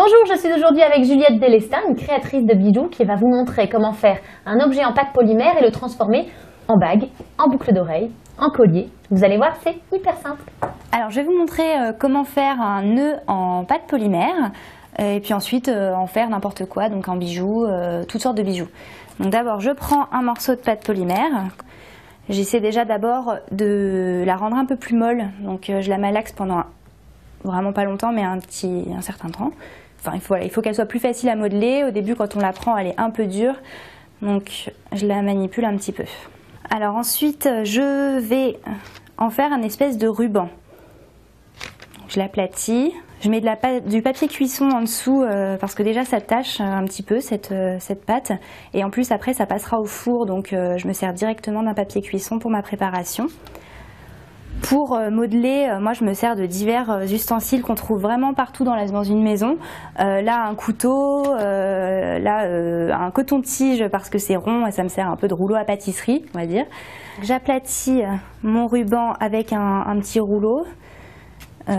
Bonjour, je suis aujourd'hui avec Juliette Delestin, une créatrice de bijoux qui va vous montrer comment faire un objet en pâte polymère et le transformer en bague, en boucle d'oreille, en collier. Vous allez voir, c'est hyper simple. Alors je vais vous montrer comment faire un nœud en pâte polymère et puis ensuite en faire n'importe quoi, donc en bijoux, toutes sortes de bijoux. Donc d'abord je prends un morceau de pâte polymère. J'essaie déjà d'abord de la rendre un peu plus molle, donc je la malaxe pendant vraiment pas longtemps mais un certain temps. Enfin il faut qu'elle soit plus facile à modeler. Au début quand on la prend elle est un peu dure, donc je la manipule un petit peu. Alors ensuite je vais en faire un espèce de ruban. Je l'aplatis, je mets du papier cuisson en dessous parce que déjà ça tâche un petit peu cette pâte et en plus après ça passera au four, donc je me sers directement d'un papier cuisson pour ma préparation. Pour modeler, moi je me sers de divers ustensiles qu'on trouve vraiment partout dans une maison. Là un couteau, un coton-tige parce que c'est rond et ça me sert un peu de rouleau à pâtisserie, on va dire. J'aplatis mon ruban avec un petit rouleau.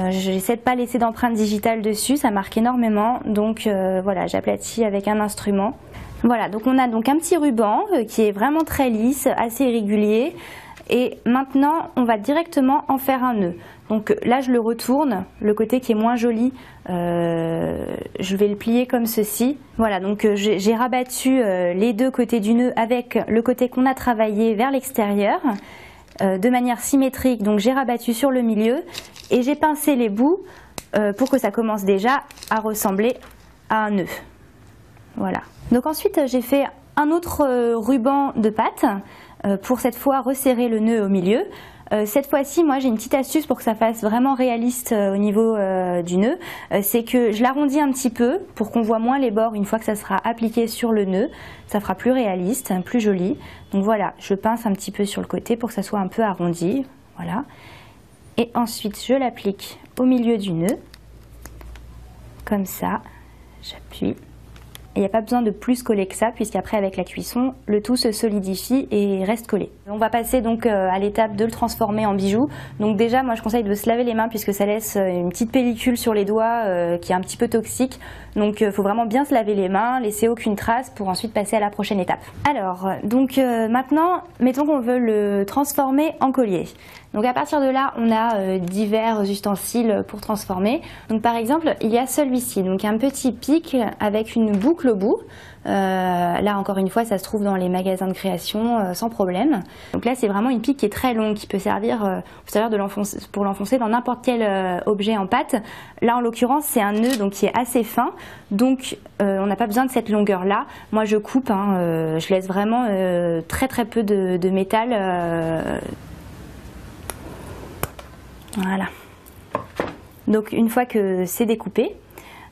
J'essaie de ne pas laisser d'empreinte digitale dessus, ça marque énormément, donc voilà, j'aplatis avec un instrument. Voilà, donc on a donc un petit ruban qui est vraiment très lisse, assez régulier. Et maintenant, on va directement en faire un nœud. Donc là, je le retourne, le côté qui est moins joli, je vais le plier comme ceci. Voilà, donc j'ai rabattu les deux côtés du nœud avec le côté qu'on a travaillé vers l'extérieur, de manière symétrique. Donc j'ai rabattu sur le milieu et j'ai pincé les bouts pour que ça commence déjà à ressembler à un nœud. Voilà. Donc ensuite, j'ai fait un autre ruban de pâte. Pour cette fois resserrer le nœud au milieu. Cette fois-ci, moi j'ai une petite astuce pour que ça fasse vraiment réaliste au niveau du nœud. C'est que je l'arrondis un petit peu pour qu'on voit moins les bords une fois que ça sera appliqué sur le nœud. Ça fera plus réaliste, plus joli. Donc voilà, je pince un petit peu sur le côté pour que ça soit un peu arrondi. Voilà. Et ensuite, je l'applique au milieu du nœud. Comme ça, j'appuie. Il n'y a pas besoin de plus coller que ça, puisqu'après avec la cuisson, le tout se solidifie et reste collé. On va passer donc à l'étape de le transformer en bijou. Donc déjà, moi je conseille de se laver les mains puisque ça laisse une petite pellicule sur les doigts qui est un petit peu toxique. Donc il faut vraiment bien se laver les mains, laisser aucune trace pour ensuite passer à la prochaine étape. Alors, donc maintenant, mettons qu'on veut le transformer en collier. Donc à partir de là, on a divers ustensiles pour transformer. Donc par exemple, il y a celui-ci, donc un petit pic avec une boucle au bout. Là encore une fois, ça se trouve dans les magasins de création sans problème. Donc là, c'est vraiment une pique qui est très longue, qui peut servir pour l'enfoncer dans n'importe quel objet en pâte. Là, en l'occurrence, c'est un nœud donc qui est assez fin, donc on n'a pas besoin de cette longueur-là. Moi, je coupe, je laisse vraiment très peu de métal. Voilà. Donc une fois que c'est découpé,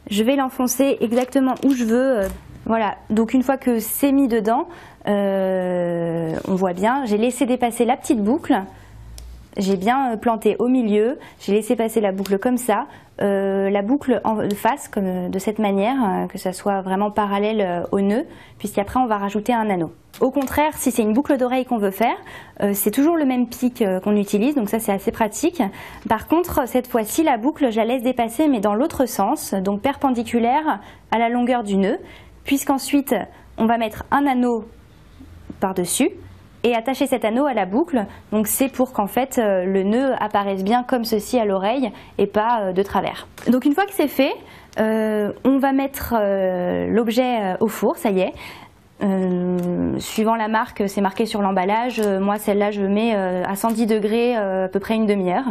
je vais l'enfoncer exactement où je veux. Voilà, donc une fois que c'est mis dedans, on voit bien, j'ai laissé dépasser la petite boucle, j'ai bien planté au milieu, j'ai laissé passer la boucle comme ça, la boucle en face, comme de cette manière, que ça soit vraiment parallèle au nœud, puisqu'après on va rajouter un anneau. Au contraire, si c'est une boucle d'oreille qu'on veut faire, c'est toujours le même pic qu'on utilise, donc ça c'est assez pratique. Par contre, cette fois-ci, la boucle, je la laisse dépasser, mais dans l'autre sens, donc perpendiculaire à la longueur du nœud, puisqu'ensuite on va mettre un anneau par-dessus et attacher cet anneau à la boucle. Donc c'est pour qu'en fait le nœud apparaisse bien comme ceci à l'oreille et pas de travers. Donc une fois que c'est fait, on va mettre l'objet au four, ça y est. Suivant la marque, c'est marqué sur l'emballage. Moi celle-là je mets à 110 degrés à peu près une demi-heure.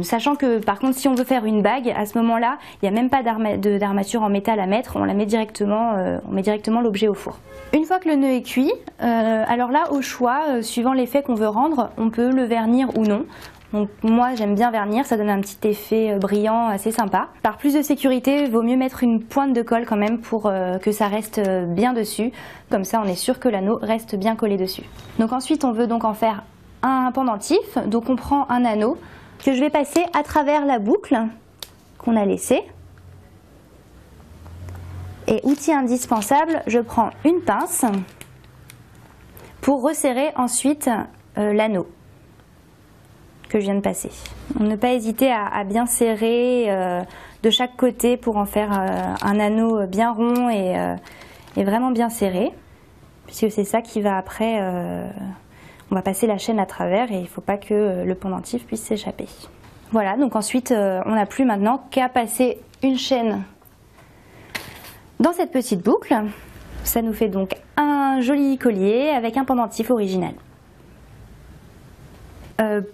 Sachant que par contre si on veut faire une bague, à ce moment-là, il n'y a même pas d'armature en métal à mettre, on met directement l'objet au four. Une fois que le nœud est cuit, alors là au choix, suivant l'effet qu'on veut rendre, on peut le vernir ou non. Donc moi j'aime bien vernir, ça donne un petit effet brillant assez sympa. Par plus de sécurité, il vaut mieux mettre une pointe de colle quand même pour que ça reste bien dessus. Comme ça on est sûr que l'anneau reste bien collé dessus. Donc ensuite on veut donc en faire un pendentif, donc on prend un anneau que je vais passer à travers la boucle qu'on a laissée. Et outil indispensable, je prends une pince pour resserrer ensuite l'anneau. que je viens de passer. Ne pas hésiter à bien serrer de chaque côté pour en faire un anneau bien rond et vraiment bien serré, puisque c'est ça qui va après, on va passer la chaîne à travers et il ne faut pas que le pendentif puisse s'échapper. Voilà, donc ensuite on n'a plus maintenant qu'à passer une chaîne dans cette petite boucle. Ça nous fait donc un joli collier avec un pendentif original.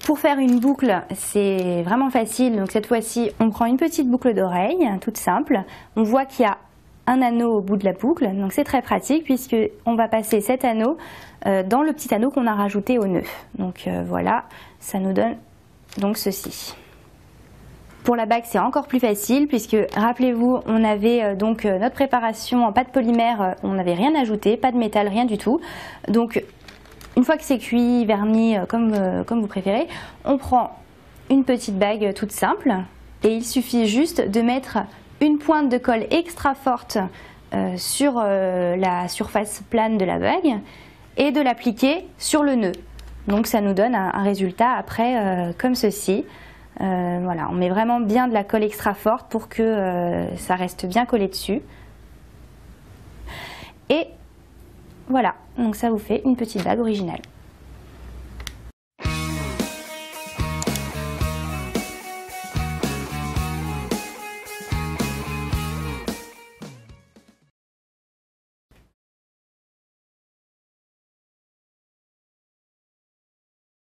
Pour faire une boucle, c'est vraiment facile. Donc cette fois-ci, on prend une petite boucle d'oreille, toute simple. On voit qu'il y a un anneau au bout de la boucle, donc c'est très pratique puisque on va passer cet anneau dans le petit anneau qu'on a rajouté au nœud. Donc voilà, ça nous donne donc ceci. Pour la bague, c'est encore plus facile puisque, rappelez-vous, on avait donc notre préparation en pâte polymère, on n'avait rien ajouté, pas de métal, rien du tout. Donc, une fois que c'est cuit, verni, comme vous préférez, on prend une petite bague toute simple et il suffit juste de mettre une pointe de colle extra forte sur la surface plane de la bague et de l'appliquer sur le nœud. Donc, ça nous donne un résultat après comme ceci. Voilà, on met vraiment bien de la colle extra forte pour que ça reste bien collé dessus. Et voilà, donc ça vous fait une petite bague originale.